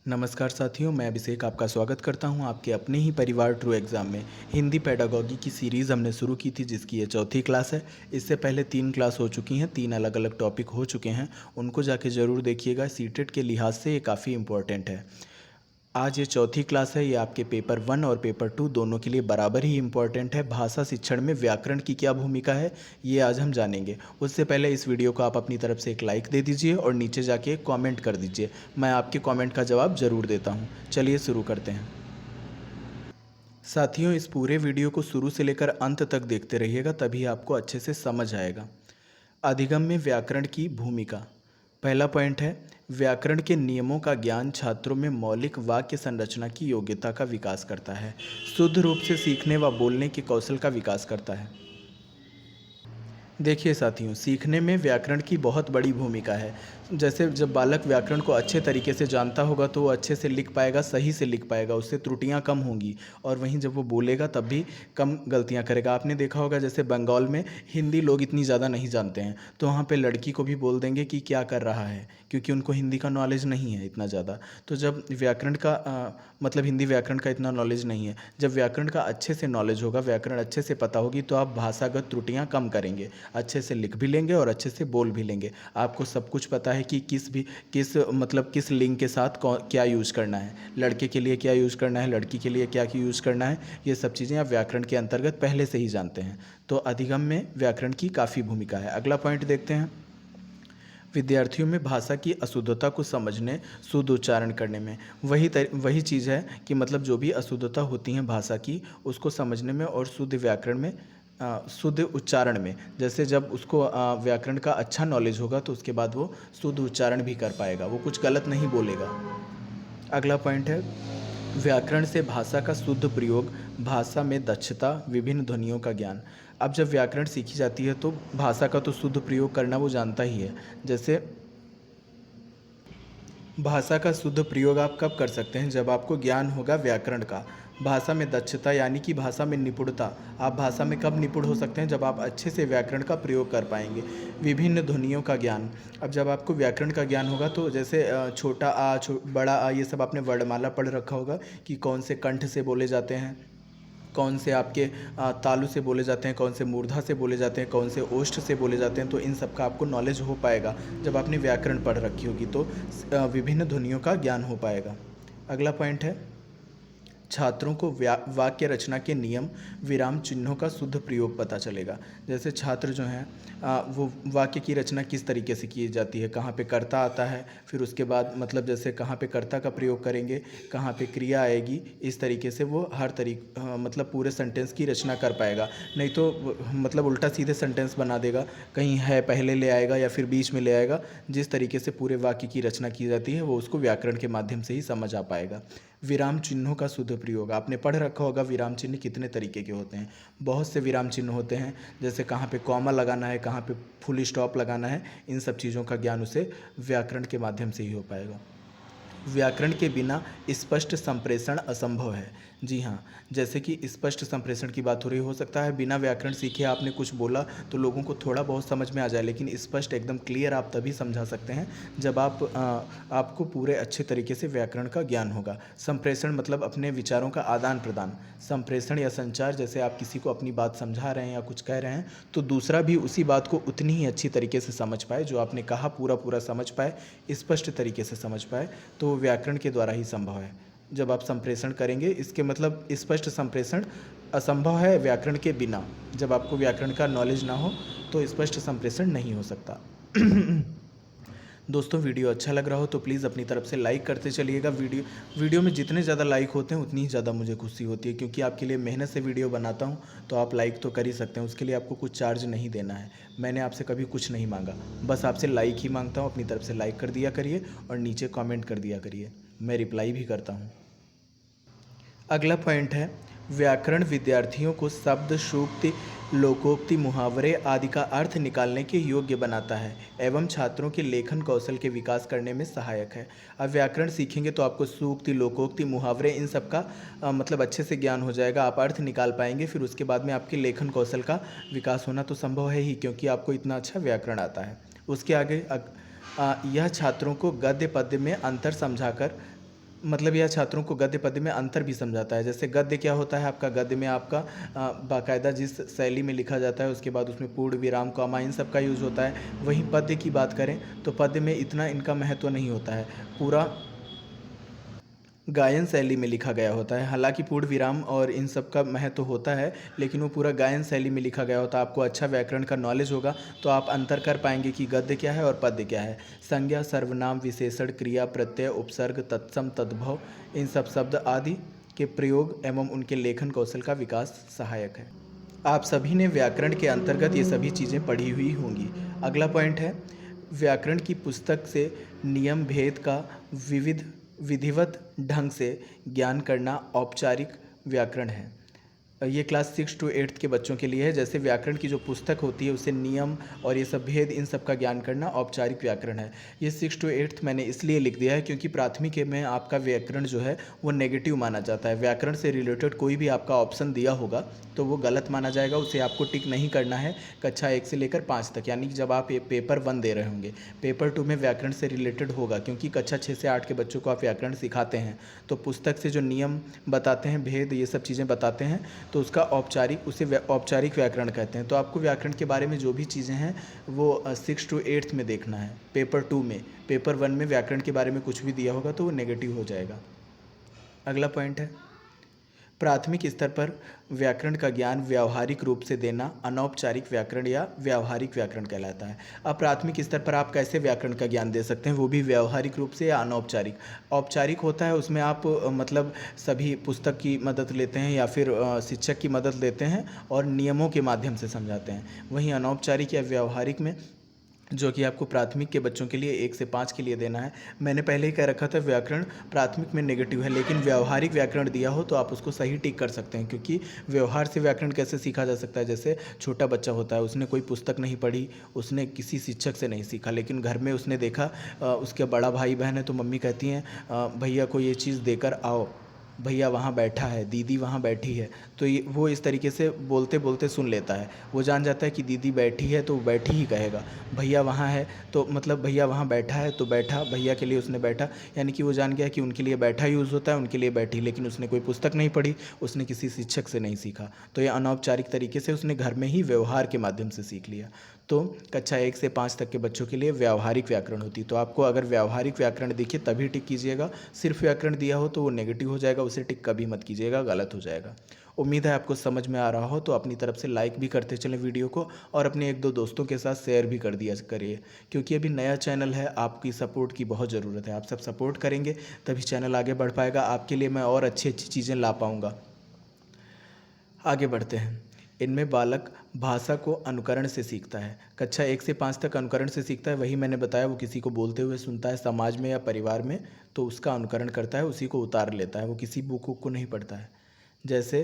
नमस्कार साथियों, मैं अभिषेक आपका स्वागत करता हूं आपके अपने ही परिवार ट्रू एग्ज़ाम में। हिंदी पेडागॉजी की सीरीज़ हमने शुरू की थी जिसकी ये चौथी क्लास है। इससे पहले 3 क्लास हो चुकी हैं, 3 अलग-अलग टॉपिक हो चुके हैं। उनको जाके ज़रूर देखिएगा, सीटेट के लिहाज से ये काफ़ी इम्पोर्टेंट है। आज ये चौथी क्लास है, ये आपके पेपर 1 और पेपर 2 दोनों के लिए बराबर ही इम्पोर्टेंट है। भाषा शिक्षण में व्याकरण की क्या भूमिका है, ये आज हम जानेंगे। उससे पहले इस वीडियो को आप अपनी तरफ से एक लाइक दे दीजिए और नीचे जाके कमेंट कर दीजिए। मैं आपके कमेंट का जवाब ज़रूर देता हूँ। चलिए शुरू करते हैं। साथियों, इस पूरे वीडियो को शुरू से लेकर अंत तक देखते रहिएगा, तभी आपको अच्छे से समझ आएगा। अधिगम में व्याकरण की भूमिका। पहला पॉइंट है, व्याकरण के नियमों का ज्ञान छात्रों में मौलिक वाक्य संरचना की योग्यता का विकास करता है। शुद्ध रूप से सीखने व बोलने के कौशल का विकास करता है। देखिए साथियों, सीखने में व्याकरण की बहुत बड़ी भूमिका है। जैसे जब बालक व्याकरण को अच्छे तरीके से जानता होगा तो वो अच्छे से लिख पाएगा, सही से लिख पाएगा, उससे त्रुटियां कम होंगी। और वहीं जब वो बोलेगा तब भी कम गलतियां करेगा। आपने देखा होगा जैसे बंगाल में हिंदी लोग इतनी ज़्यादा नहीं जानते हैं, तो वहाँ पे लड़की को भी बोल देंगे कि क्या कर रहा है, क्योंकि उनको हिंदी का नॉलेज नहीं है इतना ज़्यादा। तो जब व्याकरण का मतलब हिंदी व्याकरण का इतना नॉलेज नहीं है, जब व्याकरण का अच्छे से नॉलेज होगा, व्याकरण अच्छे से पता होगी, तो आप भाषागत त्रुटियाँ कम करेंगे, अच्छे से लिख भी लेंगे और अच्छे से बोल भी लेंगे। आपको सब कुछ पता है कि किस लिंग के साथ क्या यूज़ करना है, लड़के के लिए क्या यूज़ करना है, लड़की के लिए क्या यूज़ करना है। ये सब चीज़ें आप व्याकरण के अंतर्गत पहले से ही जानते हैं। तो अधिगम में व्याकरण की काफ़ी भूमिका है। अगला पॉइंट देखते हैं, विद्यार्थियों में भाषा की अशुद्धता को समझने, शुद्ध उच्चारण करने में। वही चीज़ है कि मतलब जो भी अशुद्धता होती हैं भाषा की, उसको समझने में और शुद्ध व्याकरण में, शुद्ध उच्चारण में। जैसे जब उसको व्याकरण का अच्छा नॉलेज होगा तो उसके बाद वो शुद्ध उच्चारण भी कर पाएगा, वो कुछ गलत नहीं बोलेगा। अगला पॉइंट है, व्याकरण से भाषा का शुद्ध प्रयोग, भाषा में दक्षता, विभिन्न ध्वनियों का ज्ञान। अब जब व्याकरण सीखी जाती है तो भाषा का तो शुद्ध प्रयोग करना वो जानता ही है। जैसे भाषा का शुद्ध प्रयोग आप कब कर सकते हैं, जब आपको ज्ञान होगा व्याकरण का। भाषा में दक्षता यानी कि भाषा में निपुणता। आप भाषा में कब निपुण हो सकते हैं, जब आप अच्छे से व्याकरण का प्रयोग कर पाएंगे। विभिन्न ध्वनियों का ज्ञान। अब जब आपको व्याकरण का ज्ञान होगा तो जैसे छोटा आ, बड़ा आ, ये सब आपने वर्णमाला पढ़ रखा होगा कि कौन से कंठ से बोले जाते हैं, कौन से आपके तालु से बोले जाते हैं, कौन से मूर्धा से बोले जाते हैं, कौन से ओष्ठ से बोले जाते हैं। तो इन सब का आपको नॉलेज हो पाएगा जब आपने व्याकरण पढ़ रखी होगी, तो विभिन्न ध्वनियों का ज्ञान हो पाएगा। अगला पॉइंट है, छात्रों को वाक्य रचना के नियम, विराम चिन्हों का शुद्ध प्रयोग पता चलेगा। जैसे छात्र जो हैं वो वाक्य की रचना किस तरीके से की जाती है, कहाँ पे कर्ता आता है, फिर उसके बाद मतलब जैसे कहाँ पे कर्ता का प्रयोग करेंगे, कहाँ पे क्रिया आएगी, इस तरीके से वो हर मतलब पूरे सेंटेंस की रचना कर पाएगा। नहीं तो मतलब उल्टा सीधे सेंटेंस बना देगा, कहीं है पहले ले आएगा या फिर बीच में ले आएगा। जिस तरीके से पूरे वाक्य की रचना की जाती है वो उसको व्याकरण के माध्यम से ही समझ आ पाएगा। विराम चिन्हों का शुद्ध प्रयोग। आपने पढ़ रखा होगा विराम चिन्ह कितने तरीके के होते हैं। बहुत से विराम चिन्ह होते हैं, जैसे कहाँ पे कॉमा लगाना है, कहाँ पे फुल स्टॉप लगाना है। इन सब चीज़ों का ज्ञान उसे व्याकरण के माध्यम से ही हो पाएगा। व्याकरण के बिना स्पष्ट संप्रेषण असंभव है। जी हाँ, जैसे कि स्पष्ट संप्रेषण की बात हो रही, हो सकता है बिना व्याकरण सीखे आपने कुछ बोला तो लोगों को थोड़ा बहुत समझ में आ जाए, लेकिन स्पष्ट एकदम क्लियर आप तभी समझा सकते हैं जब आपको पूरे अच्छे तरीके से व्याकरण का ज्ञान होगा। संप्रेषण मतलब अपने विचारों का आदान प्रदान। संप्रेषण या संचार, जैसे आप किसी को अपनी बात समझा रहे हैं या कुछ कह रहे हैं तो दूसरा भी उसी बात को उतनी ही अच्छी तरीके से समझ पाए, जो आपने कहा पूरा पूरा समझ पाए, स्पष्ट तरीके से समझ पाए, तो व्याकरण के द्वारा ही संभव है। जब आप संप्रेषण करेंगे, इसके मतलब स्पष्ट संप्रेषण असंभव है व्याकरण के बिना। जब आपको व्याकरण का नॉलेज ना हो तो स्पष्ट संप्रेषण नहीं हो सकता। दोस्तों, वीडियो अच्छा लग रहा हो तो प्लीज़ अपनी तरफ से लाइक करते चलिएगा। वीडियो में जितने ज़्यादा लाइक होते हैं उतनी ही ज़्यादा मुझे खुशी होती है, क्योंकि आपके लिए मेहनत से वीडियो बनाता हूं, तो आप लाइक तो कर ही सकते हैं। उसके लिए आपको कुछ चार्ज नहीं देना है, मैंने आपसे कभी कुछ नहीं मांगा, बस आपसे लाइक ही मांगता हूँ। अपनी तरफ से लाइक कर दिया करिए और नीचे कॉमेंट कर दिया करिए, मैं रिप्लाई भी करता हूँ। अगला पॉइंट है, व्याकरण विद्यार्थियों को शब्द, सूक्ति, लोकोक्ति, मुहावरे आदि का अर्थ निकालने के योग्य बनाता है एवं छात्रों के लेखन कौशल के विकास करने में सहायक है। अब व्याकरण सीखेंगे तो आपको सूक्ति, लोकोक्ति, मुहावरे इन सब का मतलब अच्छे से ज्ञान हो जाएगा, आप अर्थ निकाल पाएंगे। फिर उसके बाद में आपके लेखन कौशल का विकास होना तो संभव है ही, क्योंकि आपको इतना अच्छा व्याकरण आता है। उसके आगे यह छात्रों को गद्य पद्य में अंतर समझाकर मतलब यह छात्रों को गद्य पद्य में अंतर भी समझाता है। जैसे गद्य क्या होता है आपका, गद्य में आपका बाकायदा जिस शैली में लिखा जाता है, उसके बाद उसमें पूर्ण विराम कॉमा इन सब का यूज़ होता है। वहीं पद्य की बात करें तो पद्य में इतना इनका महत्व नहीं होता है, पूरा गायन शैली में लिखा गया होता है। हालांकि पूर्ण विराम और इन सब का महत्व होता है, लेकिन वो पूरा गायन शैली में लिखा गया होता है। आपको अच्छा व्याकरण का नॉलेज होगा तो आप अंतर कर पाएंगे कि गद्य क्या है और पद्य क्या है। संज्ञा, सर्वनाम, विशेषण, क्रिया, प्रत्यय, उपसर्ग, तत्सम, तद्भव, इन सब शब्द आदि के प्रयोग एवं उनके लेखन कौशल का विकास सहायक है। आप सभी ने व्याकरण के अंतर्गत ये सभी चीज़ें पढ़ी हुई होंगी। अगला पॉइंट है, व्याकरण की पुस्तक से नियम भेद का विविध विधिवत ढंग से ज्ञान करना औपचारिक व्याकरण है। ये क्लास 6 to 8 के बच्चों के लिए है। जैसे व्याकरण की जो पुस्तक होती है उसे नियम और ये सब भेद इन सब का ज्ञान करना औपचारिक व्याकरण है। ये 6 to 8 मैंने इसलिए लिख दिया है क्योंकि प्राथमिक में आपका व्याकरण जो है वो नेगेटिव माना जाता है। व्याकरण से रिलेटेड कोई भी आपका ऑप्शन दिया होगा तो वो गलत माना जाएगा, उसे आपको टिक नहीं करना है कक्षा 1 से लेकर 5 तक। यानी कि जब आप ये पेपर 1 दे रहे होंगे, पेपर 2 में व्याकरण से रिलेटेड होगा, क्योंकि कक्षा 6 से 8 के बच्चों को आप व्याकरण सिखाते हैं तो पुस्तक से जो नियम बताते हैं, भेद, ये सब चीज़ें बताते हैं, तो उसका औपचारिक व्याकरण कहते हैं। तो आपको व्याकरण के बारे में जो भी चीज़ें हैं वो 6 to 8 में देखना है। पेपर 2 में, पेपर 1 में व्याकरण के बारे में कुछ भी दिया होगा तो वो नेगेटिव हो जाएगा। अगला पॉइंट है, प्राथमिक स्तर पर व्याकरण का ज्ञान व्यावहारिक रूप से देना अनौपचारिक व्याकरण या व्यावहारिक व्याकरण कहलाता है। अब प्राथमिक स्तर पर आप कैसे व्याकरण का ज्ञान दे सकते हैं, वो भी व्यावहारिक रूप से या अनौपचारिक। औपचारिक होता है उसमें आप मतलब सभी पुस्तक की मदद लेते हैं या फिर शिक्षक की मदद लेते हैं और नियमों के माध्यम से समझाते हैं। वहीं अनौपचारिक या व्यावहारिक में, जो कि आपको प्राथमिक के बच्चों के लिए 1 से 5 के लिए देना है। मैंने पहले ही कह रखा था व्याकरण प्राथमिक में नेगेटिव है, लेकिन व्यावहारिक व्याकरण दिया हो तो आप उसको सही टिक कर सकते हैं, क्योंकि व्यवहार से व्याकरण कैसे सीखा जा सकता है। जैसे छोटा बच्चा होता है, उसने कोई पुस्तक नहीं पढ़ी, उसने किसी शिक्षक से नहीं सीखा, लेकिन घर में उसने देखा उसके बड़ा भाई बहन है तो मम्मी कहती हैं भैया को ये चीज़ देकर आओ, भैया वहाँ बैठा है, दीदी वहाँ बैठी है, तो ये वो इस तरीके से बोलते बोलते सुन लेता है। वो जान जाता है कि दीदी बैठी है तो वो बैठी ही कहेगा। भैया वहाँ है तो मतलब भैया वहाँ बैठा है तो बैठा, भैया के लिए उसने बैठा, यानी कि वो जान गया कि उनके लिए बैठा यूज़ होता है, उनके लिए बैठी। लेकिन उसने कोई पुस्तक नहीं पढ़ी, उसने किसी शिक्षक से नहीं सीखा, तो ये अनौपचारिक तरीके से उसने घर में ही व्यवहार के माध्यम से सीख लिया। तो कक्षा 1 से 5 तक के बच्चों के लिए व्यावहारिक व्याकरण होती है। तो आपको अगर व्यावहारिक व्याकरण दिखे तभी टिक कीजिएगा, सिर्फ व्याकरण दिया हो तो वो नेगेटिव हो जाएगा, उसे टिक कभी मत कीजिएगा, गलत हो जाएगा। उम्मीद है आपको समझ में आ रहा हो, तो अपनी तरफ से लाइक भी करते चलें वीडियो को और अपने 1-2 दोस्तों के साथ शेयर भी कर दिया करिए, क्योंकि अभी नया चैनल है, आपकी सपोर्ट की बहुत ज़रूरत है। आप सब सपोर्ट करेंगे तभी चैनल आगे बढ़ पाएगा, आपके लिए मैं और अच्छी अच्छी चीज़ें ला पाऊँगा। आगे बढ़ते हैं। इनमें बालक भाषा को अनुकरण से सीखता है। कक्षा 1 से 5 तक अनुकरण से सीखता है। वही मैंने बताया, वो किसी को बोलते हुए सुनता है समाज में या परिवार में, तो उसका अनुकरण करता है, उसी को उतार लेता है, वो किसी बुक को नहीं पढ़ता है। जैसे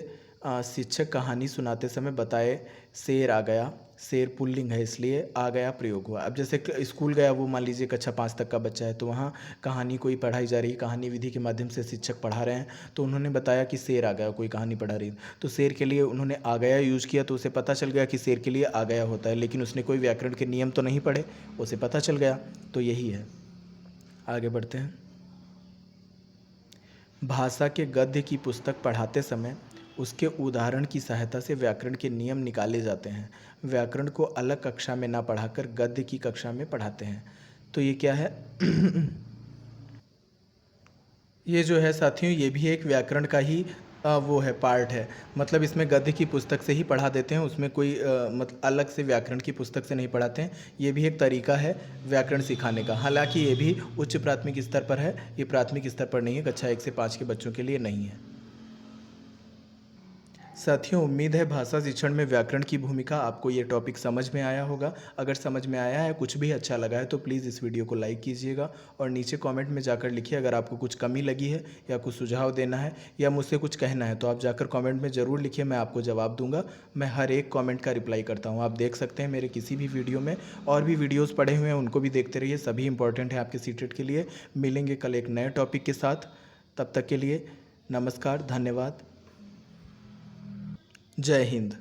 शिक्षक कहानी सुनाते समय बताए शेर आ गया, शेर पुल्लिंग है इसलिए आ गया प्रयोग हुआ। अब जैसे स्कूल गया वो, मान लीजिए कक्षा 5 तक का बच्चा है, तो वहाँ कहानी कोई पढ़ाई जा रही है, कहानी विधि के माध्यम से शिक्षक पढ़ा रहे हैं, तो उन्होंने बताया कि शेर आ गया, कोई कहानी पढ़ा रही है, तो शेर के लिए उन्होंने आ गया यूज़ किया, तो उसे पता चल गया कि शेर के लिए आ गया होता है, लेकिन उसने कोई व्याकरण के नियम तो नहीं पढ़े, उसे पता चल गया। तो यही है। आगे बढ़ते हैं। भाषा के गद्य की पुस्तक पढ़ाते समय उसके उदाहरण की सहायता से व्याकरण के नियम निकाले जाते हैं। व्याकरण को अलग कक्षा में ना पढ़ाकर गद्य की कक्षा में पढ़ाते हैं। तो ये क्या है ये जो है साथियों, ये भी एक व्याकरण का ही वो है, पार्ट है। मतलब इसमें गद्य की पुस्तक से ही पढ़ा देते हैं, उसमें कोई मतलब अलग से व्याकरण की पुस्तक से नहीं पढ़ाते हैं। ये भी एक तरीका है व्याकरण सिखाने का। हालांकि ये भी उच्च प्राथमिक स्तर पर है, ये प्राथमिक स्तर पर नहीं है, कक्षा 1 से 5 के बच्चों के लिए नहीं है। साथियों, उम्मीद है भाषा शिक्षण में व्याकरण की भूमिका आपको ये टॉपिक समझ में आया होगा। अगर समझ में आया है, कुछ भी अच्छा लगा है, तो प्लीज़ इस वीडियो को लाइक कीजिएगा और नीचे कमेंट में जाकर लिखिए अगर आपको कुछ कमी लगी है या कुछ सुझाव देना है या मुझसे कुछ कहना है, तो आप जाकर कमेंट में ज़रूर लिखिए, मैं आपको जवाब दूंगा। मैं हर एक कॉमेंट का रिप्लाई करता हूँ। आप देख सकते हैं मेरे किसी भी वीडियो में और भी वीडियोज़ पड़े हुए हैं, उनको भी देखते रहिए, सभी इंपॉर्टेंट है आपके सीटेट के लिए। मिलेंगे कल एक नए टॉपिक के साथ, तब तक के लिए नमस्कार, धन्यवाद, जय हिंद।